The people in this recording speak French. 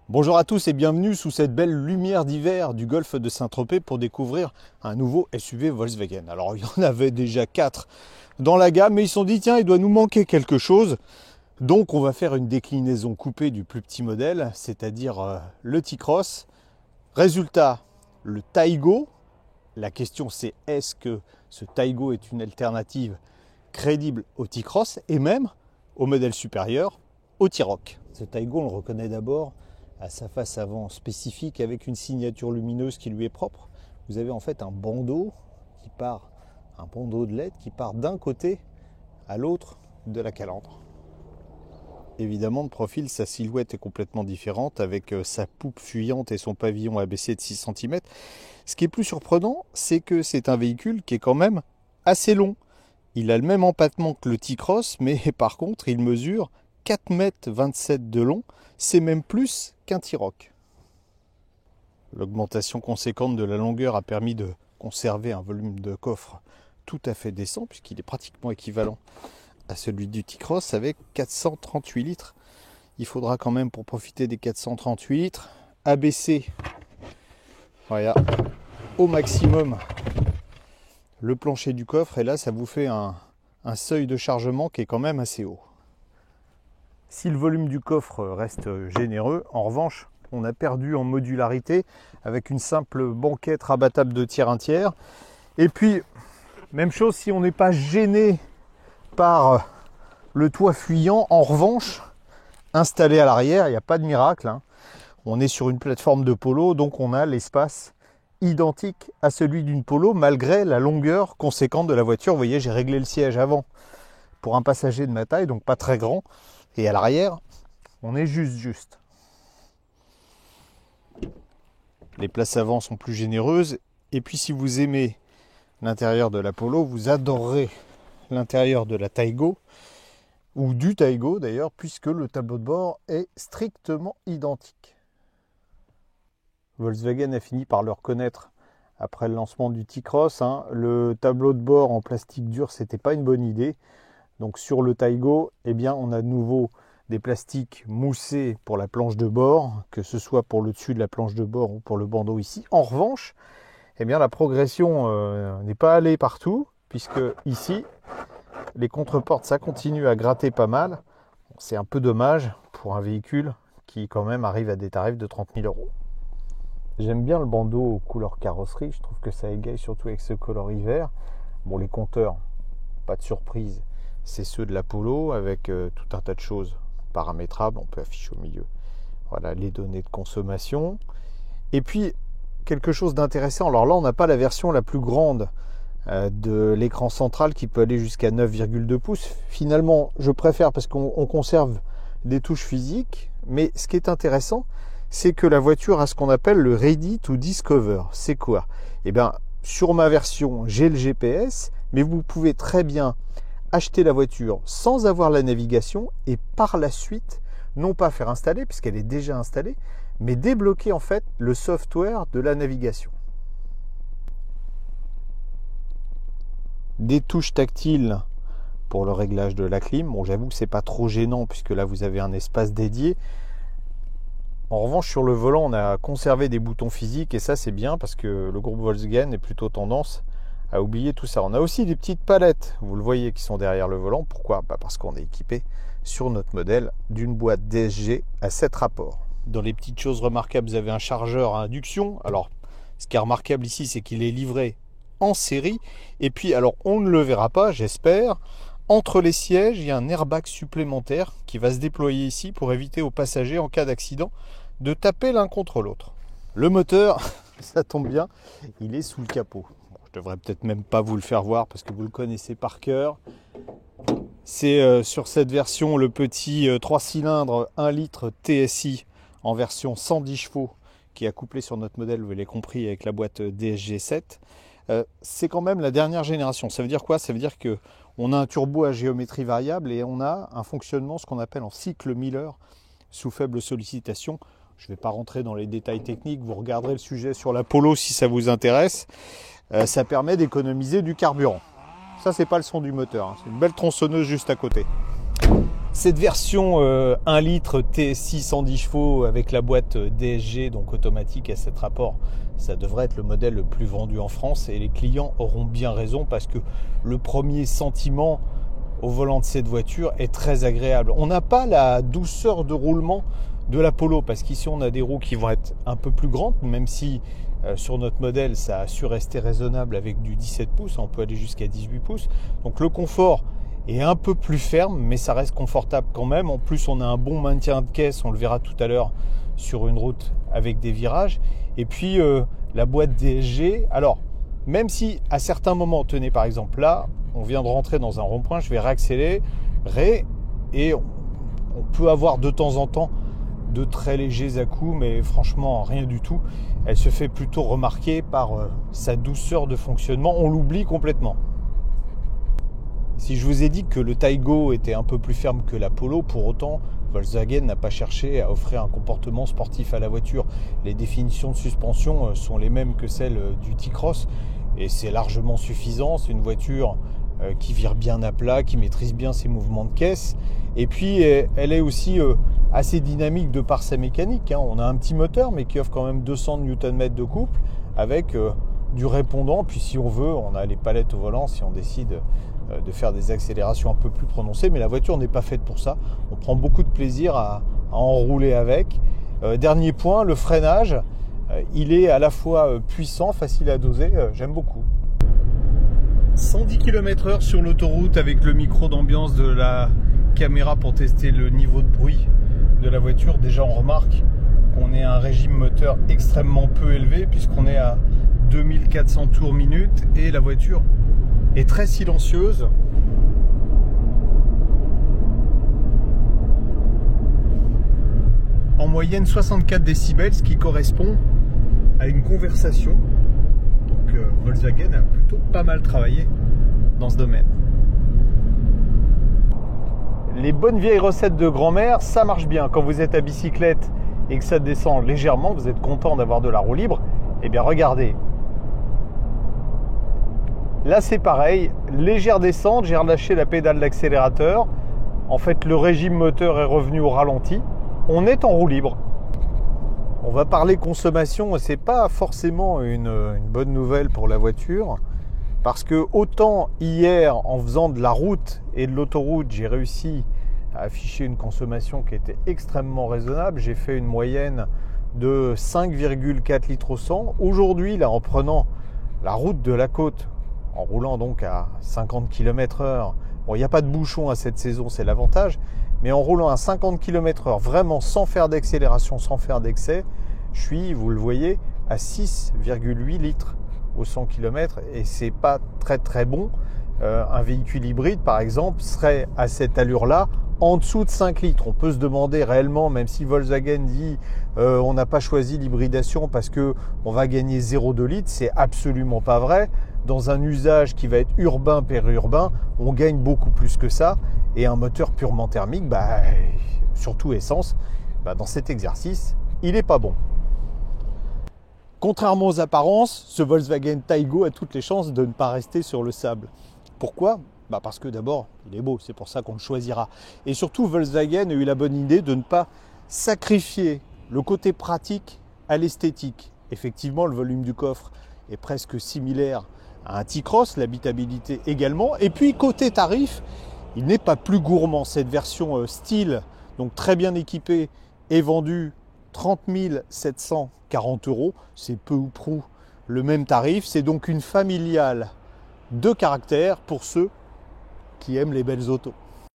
Bonjour à tous et bienvenue sous cette belle lumière d'hiver du golfe de Saint-Tropez pour découvrir un nouveau SUV Volkswagen. Alors il y en avait déjà 4 dans la gamme mais ils se sont dit tiens il doit nous manquer quelque chose. Donc on va faire une déclinaison coupée du plus petit modèle, c'est-à-dire le T-Cross. Résultat, le Taygo. La question c'est est-ce que ce Taygo est une alternative crédible au T-Cross et même au modèle supérieur, au T-Roc. Ce Taygo on le reconnaît d'abord à sa face avant spécifique avec une signature lumineuse qui lui est propre. Vous avez en fait un bandeau qui part, un bandeau de LED qui part d'un côté à l'autre de la calandre. Évidemment, de profil, sa silhouette est complètement différente avec sa poupe fuyante et son pavillon abaissé de 6 cm. Ce qui est plus surprenant, c'est que c'est un véhicule qui est quand même assez long. Il a le même empattement que le T-Cross, mais par contre, il mesure 4,27 m de long. C'est même plus qu'un T-Roc. L'augmentation conséquente de la longueur a permis de conserver un volume de coffre tout à fait décent, puisqu'il est pratiquement équivalent à celui du T-Cross avec 438 litres. Il faudra quand même, pour profiter des 438 litres, abaisser voilà, au maximum le plancher du coffre. Et là, ça vous fait un seuil de chargement qui est quand même assez haut. Si le volume du coffre reste généreux, en revanche, on a perdu en modularité avec une simple banquette rabattable de tiers 1 tiers. Et puis, même chose si on n'est pas gêné par le toit fuyant, en revanche, installé à l'arrière, il n'y a pas de miracle, hein. On est sur une plateforme de Polo, donc on a l'espace identique à celui d'une Polo, malgré la longueur conséquente de la voiture. Vous voyez, j'ai réglé le siège avant pour un passager de ma taille, donc pas très grand. Et à l'arrière, on est juste. Les places avant sont plus généreuses. Et puis si vous aimez l'intérieur de la Polo, vous adorerez l'intérieur de la Taygo, ou du Taygo d'ailleurs, puisque le tableau de bord est strictement identique. Volkswagen a fini par le reconnaître après le lancement du T-Cross. Le tableau de bord en plastique dur, c'était pas une bonne idée. Donc sur le Taygo, eh bien, on a de nouveau des plastiques moussés pour la planche de bord, que ce soit pour le dessus de la planche de bord ou pour le bandeau ici. En revanche, eh bien, la progression n'est pas allée partout, puisque ici, les contreportes, ça continue à gratter pas mal. C'est un peu dommage pour un véhicule qui quand même arrive à des tarifs de 30 000 €. J'aime bien le bandeau couleur carrosserie, je trouve que ça égaye surtout avec ce coloris vert. Bon, les compteurs, pas de surprise, c'est ceux de la Polo avec tout un tas de choses paramétrables. On peut afficher au milieu voilà, les données de consommation. Et puis, quelque chose d'intéressant. Alors là, on n'a pas la version la plus grande de l'écran central qui peut aller jusqu'à 9,2 pouces. Finalement, je préfère parce qu'on conserve des touches physiques. Mais ce qui est intéressant, c'est que la voiture a ce qu'on appelle le Ready to Discover. C'est quoi? Eh bien, sur ma version, j'ai le GPS, mais vous pouvez très bien acheter la voiture sans avoir la navigation et par la suite, non pas faire installer, puisqu'elle est déjà installée, mais débloquer en fait le software de la navigation. Des touches tactiles pour le réglage de la clim. Bon, j'avoue que c'est pas trop gênant puisque là vous avez un espace dédié. En revanche, sur le volant, on a conservé des boutons physiques et ça c'est bien parce que le groupe Volkswagen est plutôt tendance à oublier tout ça. On a aussi des petites palettes, vous le voyez, qui sont derrière le volant. Pourquoi? Parce qu'on est équipé sur notre modèle d'une boîte DSG à 7 rapports. Dans les petites choses remarquables, vous avez un chargeur à induction. Alors, ce qui est remarquable ici, c'est qu'il est livré en série. Et puis, alors, on ne le verra pas, j'espère. Entre les sièges, il y a un airbag supplémentaire qui va se déployer ici pour éviter aux passagers, en cas d'accident, de taper l'un contre l'autre. Le moteur, ça tombe bien, il est sous le capot. Bon, je devrais peut-être même pas vous le faire voir parce que vous le connaissez par cœur. C'est sur cette version le petit 3 cylindres 1 litre TSI en version 110 chevaux qui est accouplé sur notre modèle, vous l'avez compris, avec la boîte DSG7. C'est quand même la dernière génération. Ça veut dire quoi? Ça veut dire que on a un turbo à géométrie variable et on a un fonctionnement, ce qu'on appelle en cycle Miller, sous faible sollicitation. Je ne vais pas rentrer dans les détails techniques, vous regarderez le sujet sur la Polo si ça vous intéresse. Ça permet d'économiser du carburant. Ça, c'est pas le son du moteur, hein. C'est une belle tronçonneuse juste à côté. Cette version 1 litre TSI 110 chevaux avec la boîte DSG, donc automatique à 7 rapports, ça devrait être le modèle le plus vendu en France et les clients auront bien raison parce que le premier sentiment au volant de cette voiture est très agréable. On n'a pas la douceur de roulement de la Polo parce qu'ici on a des roues qui vont être un peu plus grandes, même si sur notre modèle ça a su rester raisonnable avec du 17 pouces, on peut aller jusqu'à 18 pouces. Donc le confort est un peu plus ferme, mais ça reste confortable quand même. En plus, on a un bon maintien de caisse, on le verra tout à l'heure sur une route avec des virages. Et puis, la boîte DSG. Alors, même si à certains moments, tenez par exemple là, on vient de rentrer dans un rond-point, je vais réaccélérer et on peut avoir de temps en temps de très légers à-coups, mais franchement, rien du tout. Elle se fait plutôt remarquer par sa douceur de fonctionnement. On l'oublie complètement. Si je vous ai dit que le Taigo était un peu plus ferme que la Polo, pour autant, Volkswagen n'a pas cherché à offrir un comportement sportif à la voiture. Les définitions de suspension sont les mêmes que celles du T-Cross et c'est largement suffisant. C'est une voiture qui vire bien à plat, qui maîtrise bien ses mouvements de caisse. Et puis, elle est aussi assez dynamique de par sa mécanique. On a un petit moteur, mais qui offre quand même 200 Nm de couple avec du répondant. Puis si on veut, on a les palettes au volant si on décide de faire des accélérations un peu plus prononcées, mais la voiture n'est pas faite pour ça. On prend beaucoup de plaisir à enrouler avec. Dernier point, le freinage. Il est à la fois puissant, facile à doser, j'aime beaucoup. 110 km/h sur l'autoroute avec le micro d'ambiance de la caméra pour tester le niveau de bruit de la voiture. Déjà on remarque qu'on est à un régime moteur extrêmement peu élevé puisqu'on est à 2400 tours minute et la voiture est très silencieuse. En moyenne 64 décibels, ce qui correspond à une conversation. Donc Volkswagen a plutôt pas mal travaillé dans ce domaine. Les bonnes vieilles recettes de grand-mère, ça marche bien. Quand vous êtes à bicyclette et que ça descend légèrement, vous êtes content d'avoir de la roue libre, eh bien regardez. Là c'est pareil, légère descente, j'ai relâché la pédale d'accélérateur. En fait le régime moteur est revenu au ralenti. On est en roue libre. On va parler consommation et c'est pas forcément une bonne nouvelle pour la voiture. Parce que autant hier en faisant de la route et de l'autoroute, j'ai réussi à afficher une consommation qui était extrêmement raisonnable. J'ai fait une moyenne de 5,4 litres au 100. Aujourd'hui, là en prenant la route de la côte, en roulant donc à 50 km/h. Bon, il n'y a pas de bouchon à cette saison, c'est l'avantage. Mais en roulant à 50 km/h, vraiment sans faire d'accélération, sans faire d'excès, je suis, vous le voyez, à 6,8 litres au 100 km. Et c'est pas très très bon. Un véhicule hybride, par exemple, serait à cette allure-là en dessous de 5 litres. On peut se demander réellement, même si Volkswagen dit on n'a pas choisi l'hybridation parce qu'on va gagner 0,2 litres, c'est absolument pas vrai. Dans un usage qui va être urbain, périurbain, on gagne beaucoup plus que ça. Et un moteur purement thermique, surtout essence, dans cet exercice, il n'est pas bon. Contrairement aux apparences, ce Volkswagen Taigo a toutes les chances de ne pas rester sur le sable. Pourquoi ? Parce que d'abord, il est beau, c'est pour ça qu'on le choisira. Et surtout, Volkswagen a eu la bonne idée de ne pas sacrifier le côté pratique à l'esthétique. Effectivement, le volume du coffre est presque similaire à un T-Cross, l'habitabilité également. Et puis, côté tarif, il n'est pas plus gourmand. Cette version style, donc très bien équipée, est vendue 30 740 €. C'est peu ou prou le même tarif. C'est donc une familiale de caractère pour ceux qui aiment les belles autos.